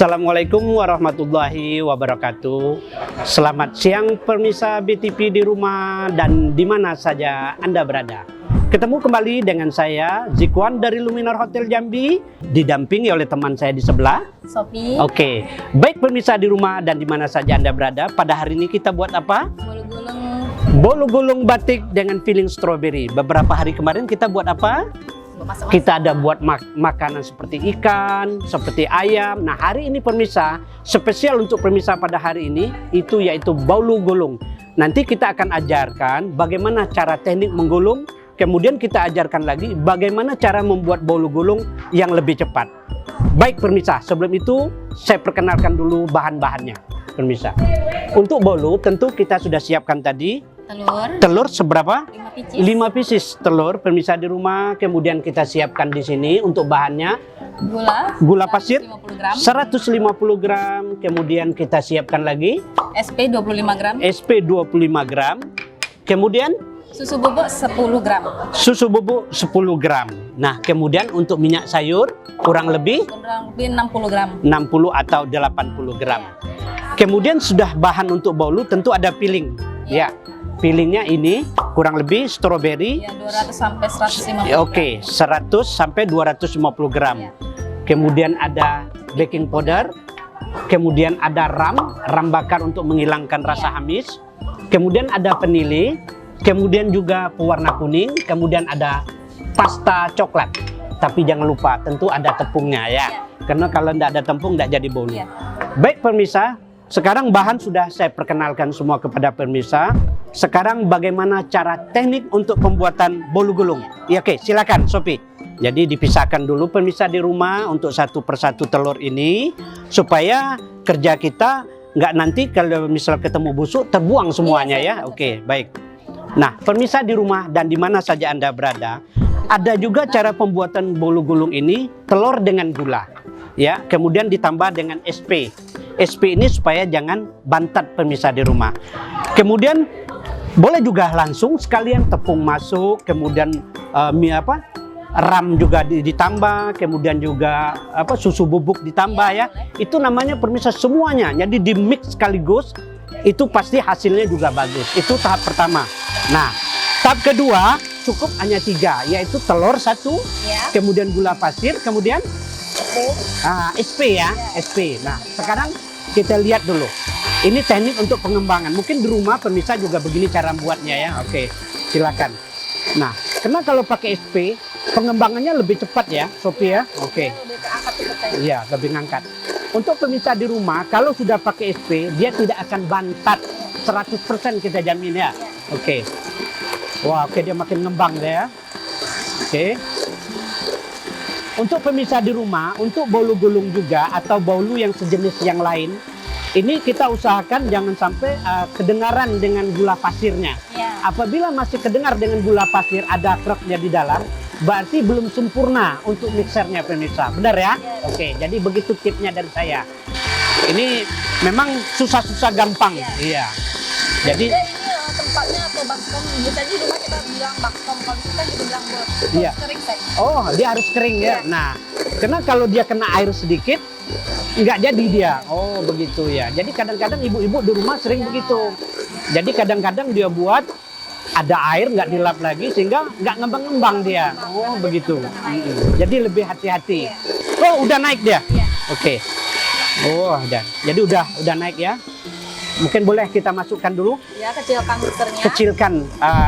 Assalamualaikum warahmatullahi wabarakatuh. Selamat siang pemirsa BTV di rumah dan di mana saja Anda berada. Ketemu kembali dengan saya Zikwan dari Luminar Hotel Jambi, didampingi oleh teman saya di sebelah, Sophie. Oke, baik pemirsa di rumah dan di mana saja Anda berada. Pada hari ini kita buat apa? Bolu gulung batik dengan filling strawberry. Beberapa hari kemarin kita buat apa? Kita ada buat makanan seperti ikan, seperti ayam. Nah, hari ini pemirsa, spesial untuk pemirsa pada hari ini itu yaitu bolu gulung. Nanti kita akan ajarkan bagaimana cara teknik menggulung, kemudian kita ajarkan lagi bagaimana cara membuat bolu gulung yang lebih cepat. Baik pemirsa, sebelum itu saya perkenalkan dulu bahan-bahannya pemirsa. Untuk bolu tentu kita sudah siapkan tadi telur seberapa? 5 pieces telur pemirsa di rumah. Kemudian kita siapkan di sini untuk bahannya gula pasir 150 gram. Kemudian kita siapkan lagi SP 25 gram. SP 25 gram. Kemudian Susu bubuk 10 gram. Susu bubuk 10 gram. Nah, kemudian untuk minyak sayur kurang lebih 60 gram. 60 atau 80 gram. Kemudian sudah bahan untuk bolu tentu ada filling. Ya. Fillingnya ini kurang lebih strawberry. Ya, 200 sampai 150. Oke, 100 sampai 250 gram. Ya. Kemudian ada baking powder. Kemudian ada ram bakar untuk menghilangkan rasa amis. Kemudian ada vanili. Kemudian juga pewarna kuning. Kemudian ada pasta coklat. Tapi jangan lupa tentu ada tepungnya ya. Karena kalau tidak ada tepung tidak jadi bolu. Baik pemirsa, sekarang bahan sudah saya perkenalkan semua kepada pemirsa. Sekarang bagaimana cara teknik untuk pembuatan bolu gulung? Ya, oke, silakan Sophie. Jadi dipisahkan dulu pemirsa di rumah untuk satu persatu telur ini supaya kerja kita nggak nanti kalau misal ketemu busuk terbuang semuanya ya. Oke, baik. Nah, pemirsa di rumah dan di mana saja Anda berada, ada juga cara pembuatan bolu gulung ini telur dengan gula. Ya, kemudian ditambah dengan SP. SP ini supaya jangan bantat pemirsa di rumah. Kemudian boleh juga langsung sekalian tepung masuk, kemudian ram juga ditambah, kemudian juga susu bubuk ditambah ya. Itu namanya pemirsa semuanya. Jadi di mix sekaligus itu pasti hasilnya juga bagus. Itu tahap pertama. Nah, tahap kedua cukup hanya 3, yaitu telur 1, kemudian gula pasir, kemudian SP ya, SP. Nah, sekarang kita lihat dulu. Ini teknik untuk pengembangan. Mungkin di rumah pemirsa juga begini cara buatnya ya. Oke, silakan. Nah, karena kalau pakai SP, pengembangannya lebih cepat ya, Sophie ya. Oke. Iya, lebih ngangkat. Untuk pemirsa di rumah, kalau sudah pakai SP, dia tidak akan bantat 100% kita jamin ya. Oke. Wah, oke, dia makin ngembang deh ya. Oke. Untuk pemirsa di rumah, untuk bolu gulung juga atau bolu yang sejenis yang lain, ini kita usahakan jangan sampai kedengaran dengan gula pasirnya. Apabila masih kedengar dengan gula pasir, ada krepnya di dalam, berarti belum sempurna untuk mixernya pemirsa. Benar ya? Oke, jadi begitu tipnya dari saya. Ini memang susah-susah gampang. Iya. Jadi tempatnya atau baskom, biasanya di rumah kita bilang baskom, kalau kita bilang kering. Oh, dia harus kering ya. Nah, karena kalau dia kena air sedikit, nggak jadi dia. Oh, begitu ya. Jadi kadang-kadang ibu-ibu di rumah sering begitu. Jadi kadang-kadang dia buat ada air nggak dilap lagi sehingga nggak ngembang-ngembang dia. Oh, begitu. Jadi lebih hati-hati. Oh, udah naik dia. Oke. Oh, udah. Jadi udah naik ya. Mungkin boleh kita masukkan dulu. Ya, kecilkan mixernya. Kecilkan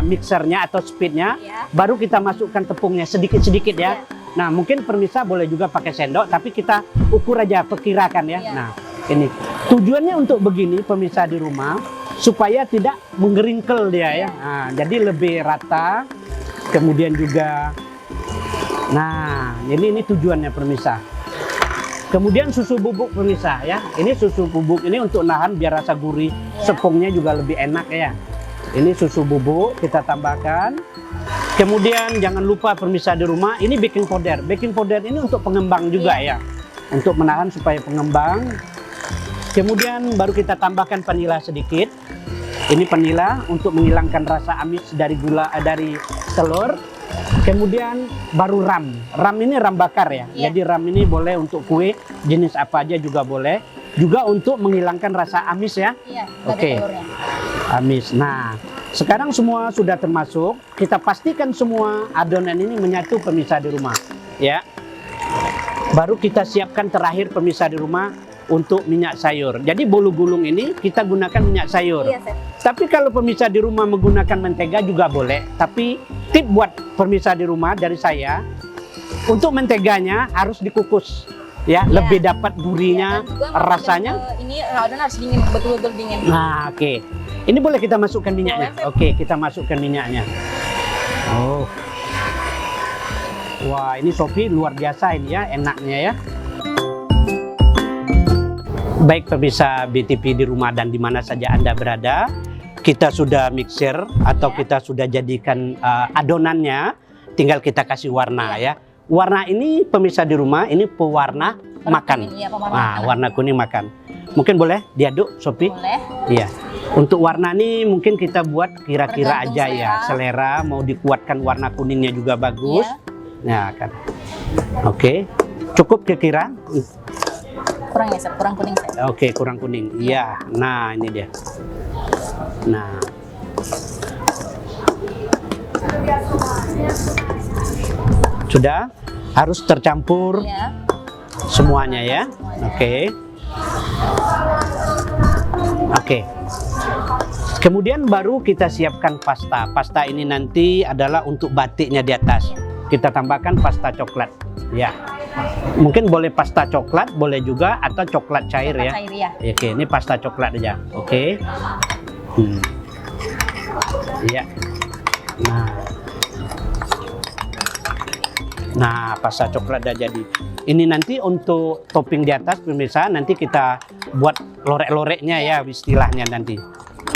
mixernya atau speednya. Baru kita masukkan tepungnya sedikit-sedikit ya. Nah, mungkin pemirsa boleh juga pakai sendok, tapi kita ukur aja, perkirakan ya. Nah, ini tujuannya untuk begini pemirsa di rumah supaya tidak menggeringkel dia ya. Nah, jadi lebih rata. Kemudian juga, nah ini tujuannya pemirsa. Kemudian susu bubuk pemirsa ya. Ini susu bubuk ini untuk nahan biar rasa gurih, sepungnya juga lebih enak ya. Ini susu bubuk kita tambahkan. Kemudian jangan lupa pemirsa di rumah, ini baking powder. Baking powder ini untuk pengembang juga ya. Untuk menahan supaya pengembang. Kemudian baru kita tambahkan vanila sedikit. Ini vanila untuk menghilangkan rasa amis dari gula dari telur. Kemudian baru ram. Ram ini ram bakar ya. Iya. Jadi ram ini boleh untuk kue jenis apa aja juga boleh. Juga untuk menghilangkan rasa amis ya. Iya, Oke. telurnya. Amis. Nah, sekarang semua sudah termasuk. Kita pastikan semua adonan ini menyatu pemirsa di rumah, ya. Baru kita siapkan terakhir pemirsa di rumah untuk minyak sayur. Jadi bolu gulung ini kita gunakan minyak sayur. Iya, Chef. Tapi kalau pemirsa di rumah menggunakan mentega juga boleh. Tapi tip buat pemirsa di rumah dari saya, untuk menteganya harus dikukus. Ya, Iya. lebih dapat gurihnya, Dan juga rasanya. ini adonan harus dingin, betul-betul dingin. Nah, oke. Ini boleh kita masukkan minyaknya. Boleh, Chef. Oke, kita masukkan minyaknya. Oh. Wah, ini Sophie luar biasa ini ya, enaknya ya. Baik pemirsa BTV di rumah dan di mana saja Anda berada, kita sudah mixer atau Ya. kita sudah jadikan adonannya, tinggal kita kasih warna ya. Warna ini pemirsa di rumah, ini pewarna makan. Iya, pewarna Nah, makanan. warna kuning makan. Mungkin boleh diaduk, Sophie? Boleh. Iya. Untuk warna ini mungkin kita buat kira-kira Tergantung aja ya, selera. Mau dikuatkan warna kuningnya juga bagus. Iya. Nah, kan. Oke. Cukup kira-kira? Kurang ya, Chef. Kurang kuning, Chef. Oke, kurang kuning. Iya. Nah, ini dia. Nah. Sudah harus tercampur Iya. semuanya ya. Semuanya. Oke. Oke. Kemudian baru kita siapkan pasta. Pasta ini nanti adalah untuk batiknya di atas. Kita tambahkan pasta coklat. Ya. Mungkin boleh pasta coklat, boleh juga atau coklat cair ya. Cair ya. Oke, ini pasta coklat aja. Oke. Iya. Nah, pasta coklat udah jadi. Ini nanti untuk topping di atas pemirsa, nanti kita buat lorek-loreknya ya istilahnya nanti.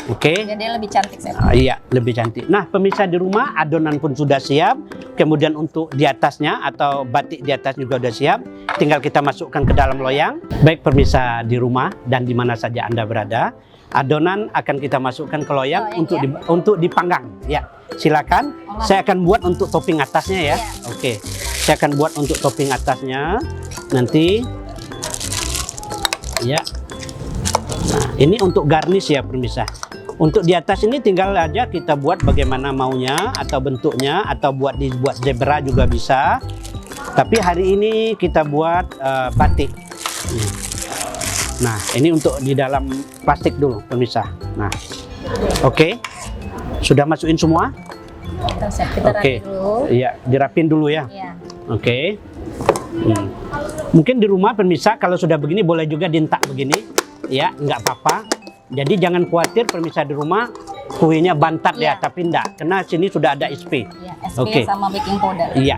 Oke. Jadi lebih cantik, Chef. Iya, lebih cantik. Nah, pemirsa di rumah, adonan pun sudah siap. Kemudian untuk di atasnya atau batik di atas juga sudah siap. Tinggal kita masukkan ke dalam loyang. Baik pemirsa di rumah dan di mana saja Anda berada, adonan akan kita masukkan ke loyang Loyang, untuk dipanggang. Ya, silakan. Saya akan buat untuk topping atasnya ya. Iya. Oke. Saya akan buat untuk topping atasnya nanti. Ya. Nah, ini untuk garnish ya pemirsa. Untuk di atas ini tinggal aja kita buat bagaimana maunya atau bentuknya atau dibuat zebra juga bisa. Tapi hari ini kita buat batik. Nah, ini untuk di dalam plastik dulu pemirsa. Nah, oke. Sudah masukin semua? Kita, Chef. Kita Oke. rapi dulu. Iya, dirapin dulu ya. Iya. Oke. Mungkin di rumah pemirsa kalau sudah begini boleh juga dientak begini. Ya, nggak apa-apa. Jadi jangan khawatir pemirsa di rumah kuenya bantat ya, Iya. tapi enggak. Karena sini sudah ada SP. Iya, SP Oke. sama baking powder. Iya.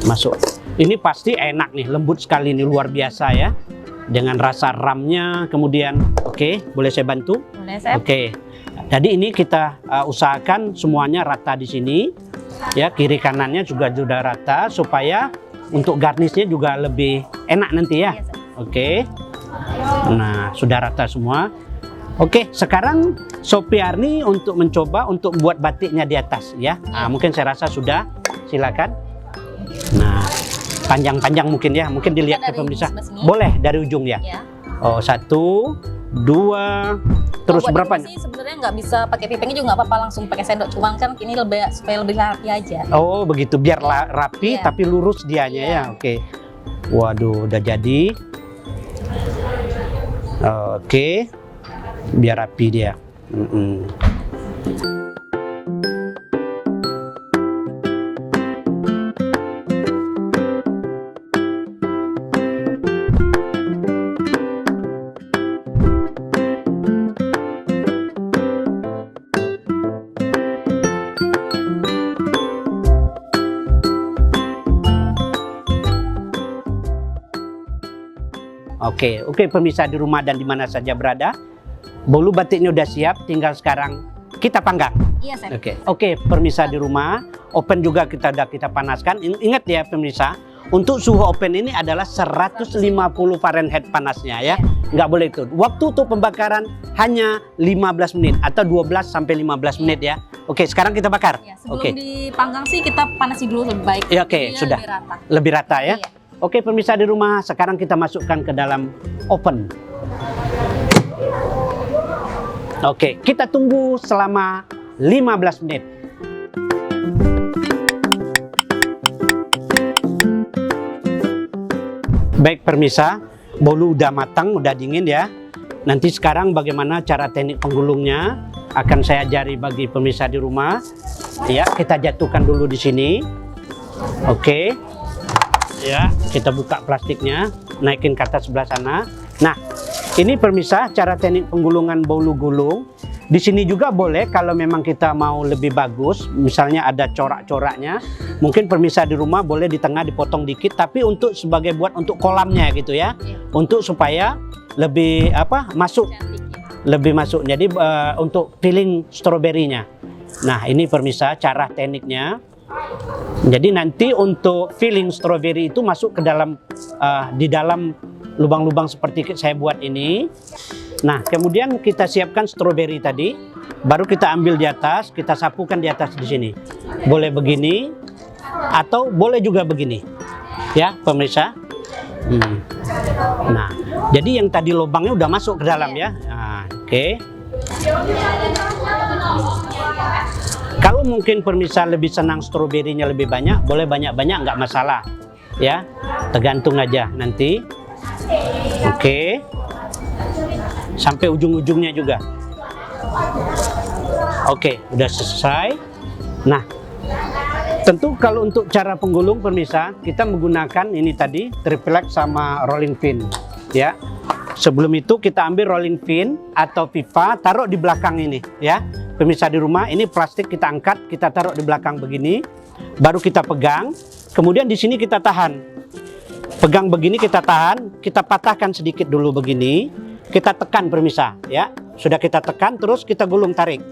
Masuk. Ini pasti enak nih, lembut sekali nih, luar biasa ya. Dengan rasa ramnya, kemudian oke, boleh saya bantu? Boleh, Chef? Oke. Jadi ini kita usahakan semuanya rata di sini. Ya, kiri kanannya juga sudah rata supaya untuk garnisnya juga lebih enak nanti ya. Iya, Chef. Oke. Nah, sudah rata semua. Oke, sekarang Sopiarni untuk mencoba untuk buat batiknya di atas ya. Nah, mungkin saya rasa sudah. Silakan. Nah, panjang-panjang mungkin ya. Mungkin dilihat ke Dari pemirsa. sebelah sini. Boleh dari ujung ya. Ya. Oh, 1, 2, terus Kalau buat berapa? ini sih sebenarnya nggak bisa pakai pipingnya juga nggak apa-apa, langsung pakai sendok. Cuman kan ini lebih supaya lebih rapi aja. Oh, begitu. Biar rapi Iya. tapi lurus dianya Iya. ya. Oke. Waduh, udah jadi. Oke. Biar rapi dia. Oke, pemirsa di rumah dan di mana saja berada. Bolu batiknya udah siap, tinggal sekarang kita panggang. Iya, Chef. Oke, pemirsa di rumah, oven juga kita panaskan. Ingat ya pemirsa, Untuk suhu oven ini adalah 150 Fahrenheit panasnya ya. Nggak boleh itu. Waktu untuk pembakaran hanya 15 menit atau 12 sampai 15 menit ya. Oke, sekarang kita bakar. Ya, sebelum dipanggang sih kita panasi dulu lebih baik. Ya, oke, Biar sudah. lebih rata. Lebih rata ya. Iya. Oke, pemirsa di rumah, sekarang kita masukkan ke dalam oven. Oke, kita tunggu selama 15 menit. Baik pemirsa, bolu udah matang, udah dingin ya. Nanti sekarang bagaimana cara teknik penggulungnya akan saya ajari bagi pemirsa di rumah. Ya, kita jatuhkan dulu di sini. Oke. Ya, kita buka plastiknya, naikin ke atas sebelah sana. Nah, ini pemirsa cara teknik penggulungan bolu gulung. Di sini juga boleh kalau memang kita mau lebih bagus, misalnya ada corak-coraknya, mungkin pemirsa di rumah boleh di tengah dipotong dikit, tapi untuk sebagai buat untuk kolamnya gitu ya, untuk supaya lebih masuk, Cantik ya. lebih masuk. Jadi untuk filling stroberinya. Nah ini pemirsa cara tekniknya. Jadi nanti untuk filling stroberi itu masuk ke dalam di dalam lubang-lubang seperti saya buat ini. Nah, kemudian kita siapkan stroberi tadi, baru kita ambil di atas, kita sapukan di atas di sini. Boleh begini, atau boleh juga begini, ya pemirsa. Nah, jadi yang tadi lubangnya udah masuk ke dalam ya. Nah, oke. Kalau mungkin pemirsa lebih senang stroberinya lebih banyak, boleh banyak-banyak, nggak masalah, ya. Tergantung aja nanti. Oke. Sampai ujung-ujungnya juga. Oke, udah selesai. Nah, tentu kalau untuk cara penggulung pemirsa, kita menggunakan ini tadi triplek sama rolling pin, ya. Sebelum itu kita ambil rolling pin atau pipa, taruh di belakang ini, ya. Pemirsa di rumah, ini plastik kita angkat, kita taruh di belakang begini, baru kita pegang. Kemudian di sini kita tahan. Pegang begini kita tahan, kita patahkan sedikit dulu begini. Kita tekan pemirsa ya, sudah kita tekan terus kita gulung tarik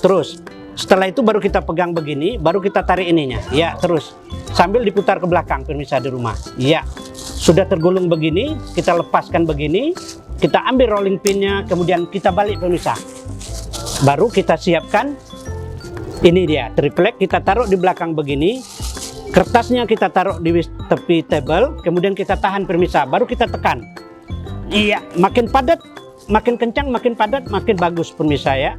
terus, setelah itu baru kita pegang begini, baru kita tarik ininya ya, terus sambil diputar ke belakang pemirsa di rumah ya. Sudah tergulung begini, kita lepaskan begini, kita ambil rolling pinnya, kemudian kita balik pemirsa, baru kita siapkan ini dia triplek, kita taruh di belakang begini, kertasnya kita taruh di tepi table, kemudian kita tahan pemirsa, baru kita tekan. Iya, makin padat, makin kencang, makin padat, makin bagus pemirsa ya.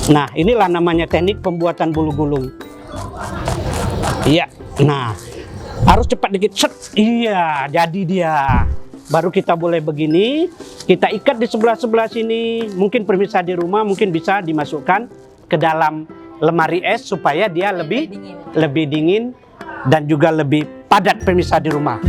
Nah, inilah namanya teknik pembuatan bolu gulung. Iya, nah harus cepat dikit. Set. Iya, jadi dia. Baru kita boleh begini, kita ikat di sebelah-sebelah sini. Mungkin pemirsa di rumah mungkin bisa dimasukkan ke dalam lemari es supaya dia lebih dingin dan juga lebih padat pemirsa di rumah.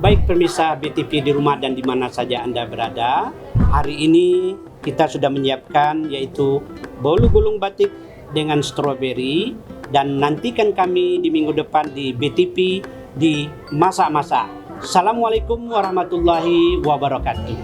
Baik pemirsa BTV di rumah dan di mana saja Anda berada, hari ini kita sudah menyiapkan yaitu bolu gulung batik dengan stroberi, dan nantikan kami di minggu depan di BTV di Masak-Masak. Assalamualaikum warahmatullahi wabarakatuh.